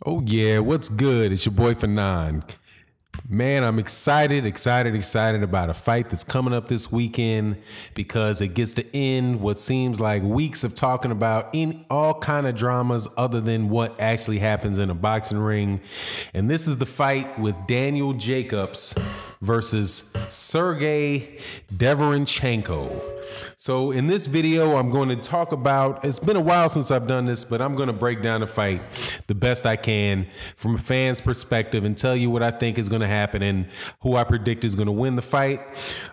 Oh yeah, what's good? It's your boy Fanon. Man, I'm excited about a fight that's coming up this weekend because it gets to end what seems like weeks of talking about in all kind of dramas other than what actually happens in a boxing ring. And this is the fight with Daniel Jacobs versus Sergiy Derevyanchenko. So in this video, I'm going to talk about, it's been a while since I've done this, but I'm going to break down the fight the best I can from a fan's perspective and tell you what I think is going to happen and who I predict is going to win the fight.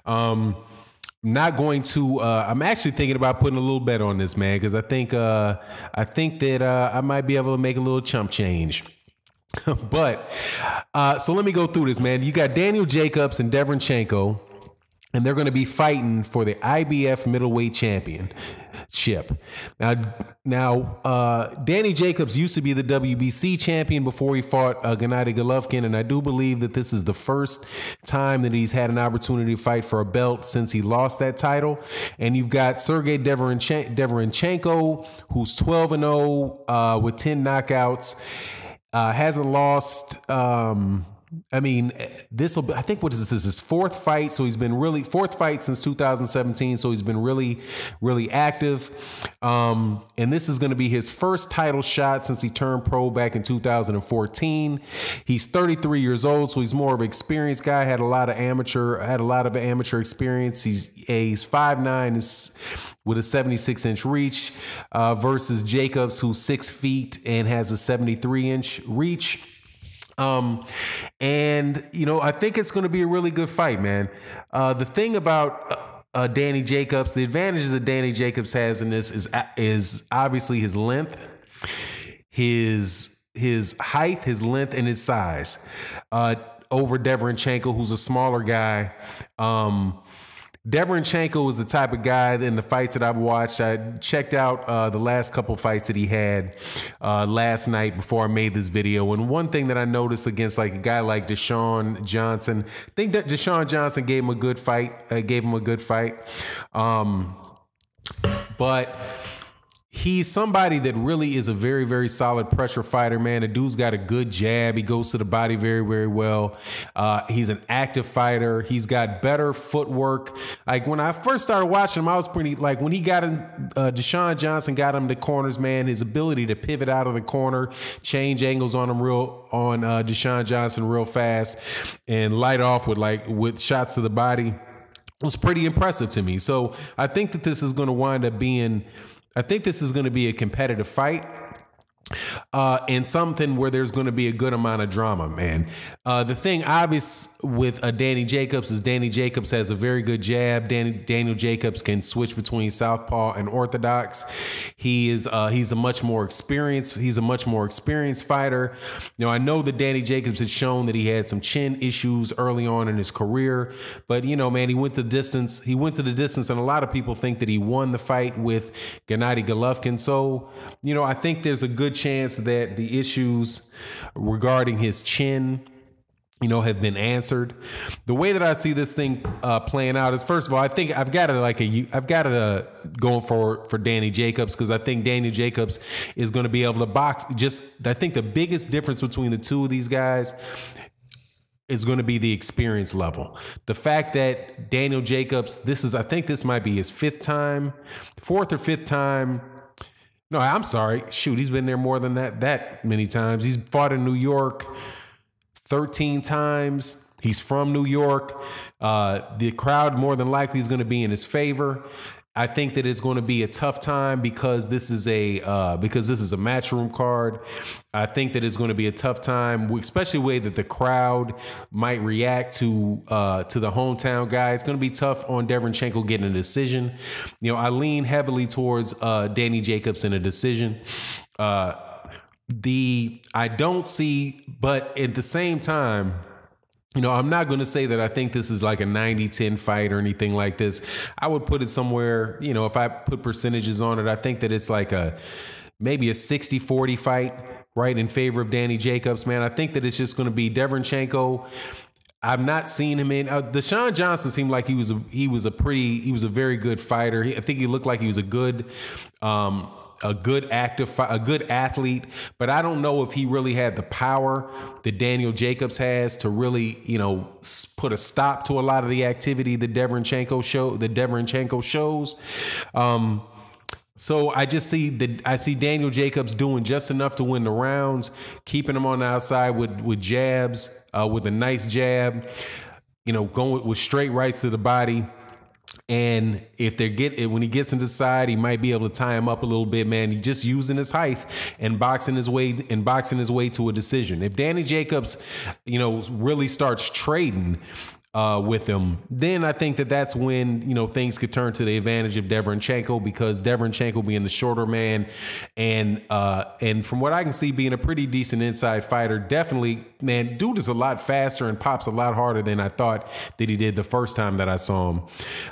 I'm actually thinking about putting a little bet on this, man, because I think that I might be able to make a little chump change. But so let me go through this, man. You got Daniel Jacobs and Derevyanchenko, and they're going to be fighting for the IBF middleweight championship. Now, Danny Jacobs used to be the WBC champion before he fought Gennady Golovkin, and I do believe that this is the first time that he's had an opportunity to fight for a belt since he lost that title. And you've got Sergiy Derevyanchenko, who's 12-0 with 10 knockouts. Hasn't lost. I think what is this? This is his fourth fight. So he's been fourth fight since 2017. So he's been really active. And this is going to be his first title shot since he turned pro back in 2014. He's 33 years old. So he's more of an experienced guy, had a lot of amateur experience. He's 5'9", with a 76-inch reach, versus Jacobs, who's 6 feet and has a 73-inch reach. And I think it's going to be a really good fight, man. The thing about Danny Jacobs, the advantages that Danny Jacobs has in this is obviously his length, his height, his length, and his size. Over Derevyanchenko, who's a smaller guy. Derevyanchenko is the type of guy in the fights that I've watched. I checked out the last couple fights that he had last night before I made this video. And one thing that I noticed against like a guy like Deshaun Johnson, I think that Deshaun Johnson gave him a good fight. But he's somebody that really is a very, very solid pressure fighter, man. The dude's got a good jab. He goes to the body very, very well. He's an active fighter. He's got better footwork. Like when I first started watching him, I was pretty, like when he got in, Deshaun Johnson got him to corners, man, his ability to pivot out of the corner, change angles on him Deshaun Johnson real fast and light off with shots to the body was pretty impressive to me. So I think that this is going to wind up being, I think this is going to be a competitive fight and something where there's going to be a good amount of drama, man. The thing obvious with Danny Jacobs is Danny Jacobs has a very good jab. Daniel Jacobs can switch between southpaw and orthodox. He's a much more experienced fighter. I know that Danny Jacobs had shown that he had some chin issues early on in his career, but man, he went the distance, and a lot of people think that he won the fight with Gennady Golovkin. So, I think there's a good chance that the issues regarding his chin, have been answered. The way that I see this thing playing out is, first of all, I think I've got to go for Danny Jacobs because I think Daniel Jacobs is going to be able to box. I think the biggest difference between the two of these guys is going to be the experience level. The fact that Daniel Jacobs, I think this might be his fourth or fifth time. No, I'm sorry. Shoot, he's been there more than that many times. He's fought in New York 13 times. He's from New York. The crowd more than likely is going to be in his favor. I think that it's going to be a tough time because this is a matchroom card. I think that it's going to be a tough time, especially the way that the crowd might react to the hometown guy. It's going to be tough on Derevyanchenko getting a decision. I lean heavily towards Danny Jacobs in a decision. I don't see, but at the same time, I'm not going to say that I think this is like a 90-10 fight or anything like this. I would put it somewhere, if I put percentages on it, I think that it's like maybe a 60-40 fight, right, in favor of Danny Jacobs, man. I think that it's just going to be Derevyanchenko. I've not seen him in. Deshaun Johnson seemed like he was a very good fighter. I think he looked like he was a good a good athlete, but I don't know if he really had the power that Daniel Jacobs has to really, put a stop to a lot of the activity that Derevyanchenko shows. So I see Daniel Jacobs doing just enough to win the rounds, keeping him on the outside with jabs, with a nice jab, going with straight rights to the body. And if when he gets into the side, he might be able to tie him up a little bit, man. He's just using his height and boxing his way to a decision. If Danny Jacobs, really starts trading with him, then I think that's when, things could turn to the advantage of Derevyanchenko, because Derevyanchenko being the shorter man and from what I can see, being a pretty decent inside fighter, definitely, man, dude is a lot faster and pops a lot harder than I thought that he did the first time that I saw him.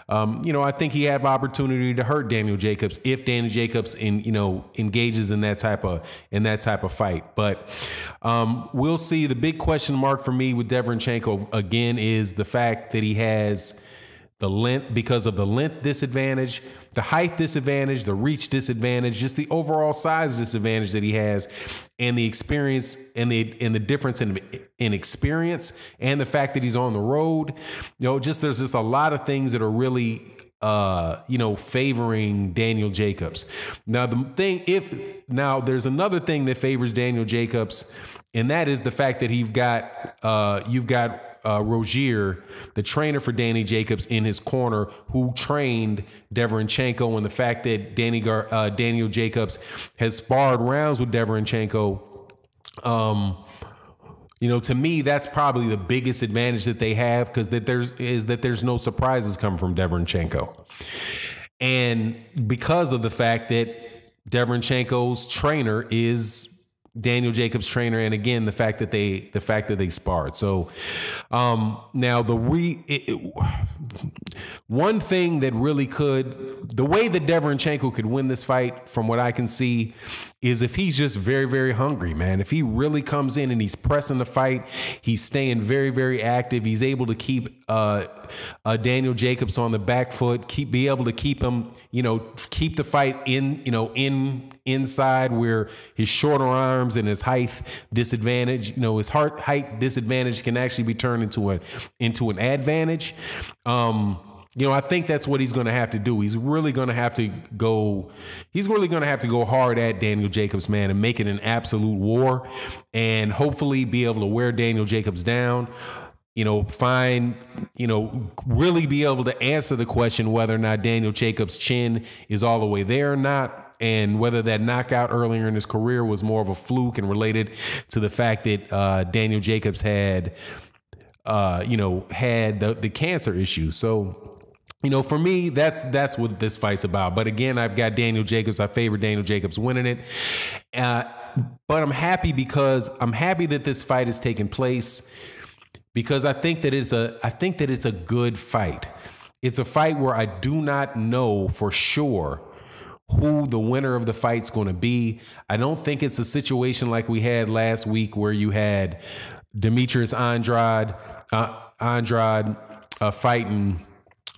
I think he had opportunity to hurt Daniel Jacobs if Danny Jacobs engages in that type of fight. But we'll see. The big question mark for me with Derevyanchenko again is the fact that he has the length, because of the length disadvantage, the height disadvantage, the reach disadvantage, just the overall size disadvantage that he has, and the experience and the difference in experience, and the fact that he's on the road. There's just a lot of things that are really favoring Daniel Jacobs. Now there's another thing that favors Daniel Jacobs, and that is the fact that you've got Rozier, the trainer for Danny Jacobs, in his corner, who trained Derevyanchenko, and the fact that Daniel Jacobs has sparred rounds with Derevyanchenko. To me, that's probably the biggest advantage that they have, because there's no surprises coming from Derevyanchenko, and because of the fact that Derevyanchenko's trainer is Daniel Jacobs' trainer, and again, the fact that they sparred. So now one thing that really the way that Derevyanchenko could win this fight, from what I can see, is if he's just very, very hungry, man. If he really comes in and he's pressing the fight, he's staying very, very active. He's able to keep Daniel Jacobs on the back foot, be able to keep him, keep the fight inside, where his shorter arms and his height disadvantage, his height disadvantage can actually be turned into an advantage. I think that's what he's going to have to do. He's really going to have to go hard at Daniel Jacobs, man, and make it an absolute war, and hopefully be able to wear Daniel Jacobs down. Really be able to answer the question whether or not Daniel Jacobs' chin is all the way there or not, and whether that knockout earlier in his career was more of a fluke and related to the fact that Daniel Jacobs had the cancer issue. So, for me, that's what this fight's about. But again, I've got Daniel Jacobs. I favor Daniel Jacobs winning it. But I'm happy that this fight is taking place, because I think that it's a good fight. It's a fight where I do not know for sure who the winner of the fight's going to be. I don't think it's a situation like we had last week, where you had Demetrius Andrade fighting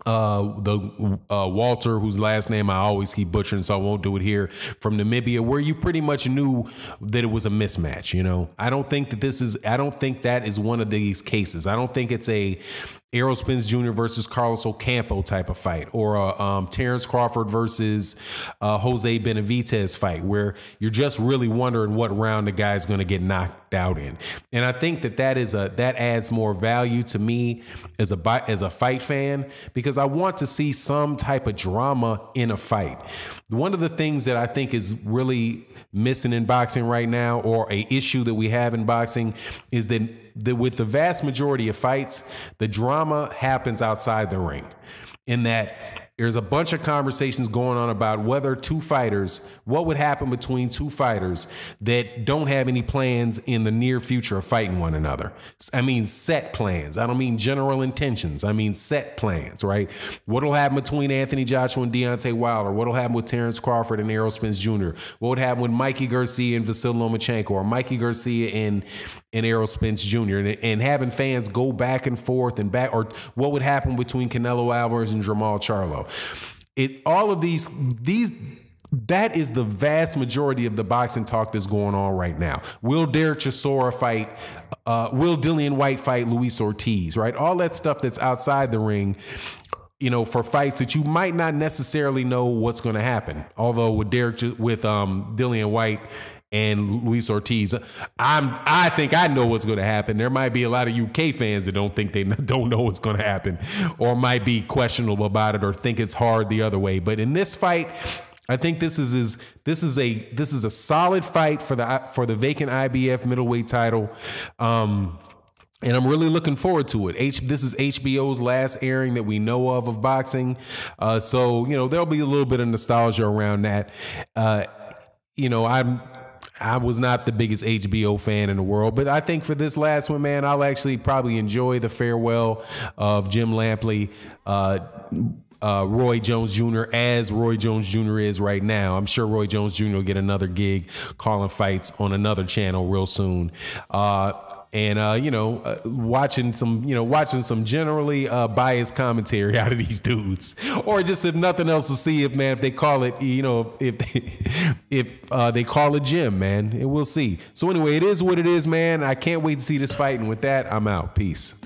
Walter, whose last name I always keep butchering, so I won't do it here, from Namibia, where you pretty much knew that it was a mismatch. I don't think that is one of these cases. I don't think it's a Errol Spence Jr. versus Carlos Ocampo type of fight, or a Terrence Crawford versus Jose Benavidez fight, where you're just really wondering what round the guy's going to get knocked out in. And I think that adds more value to me as a fight fan, because I want to see some type of drama in a fight. One of the things that I think is really missing in boxing right now, or a issue that we have in boxing, is that with the vast majority of fights, the drama happens outside the ring, in that there's a bunch of conversations going on about what would happen between two fighters that don't have any plans in the near future of fighting one another. I mean, set plans. I don't mean general intentions. I mean, set plans, right? What'll happen between Anthony Joshua and Deontay Wilder? What'll happen with Terrence Crawford and Errol Spence Jr.? What would happen with Mikey Garcia and Vasily Lomachenko, or Mikey Garcia and Errol Spence Jr., and having fans go back and forth or what would happen between Canelo Alvarez and Jermall Charlo. All of these That is the vast majority of the boxing talk that's going on right now. Will Derek Chisora fight? Will Dillian White fight Luis Ortiz? Right? All that stuff that's outside the ring, for fights that you might not necessarily know what's going to happen. Although with Dillian White and Luis Ortiz, I think I know what's going to happen. There might be a lot of UK fans that don't think they don't know what's going to happen, or might be questionable about it, or think it's hard the other way. But in this fight, I think this is a solid fight for the vacant IBF middleweight title. And I'm really looking forward to it. This is HBO's last airing that we know of boxing. So there'll be a little bit of nostalgia around that. I was not the biggest HBO fan in the world, but I think for this last one, man, I'll actually probably enjoy the farewell of Jim Lampley, Roy Jones Jr. as Roy Jones Jr. is right now. I'm sure Roy Jones Jr. will get another gig calling fights on another channel real soon. Watching some generally biased commentary out of these dudes, or just if nothing else to see if they call it, if they call it Jim, man, and we'll see. So anyway, it is what it is, man. I can't wait to see this fight, and with that, I'm out. Peace.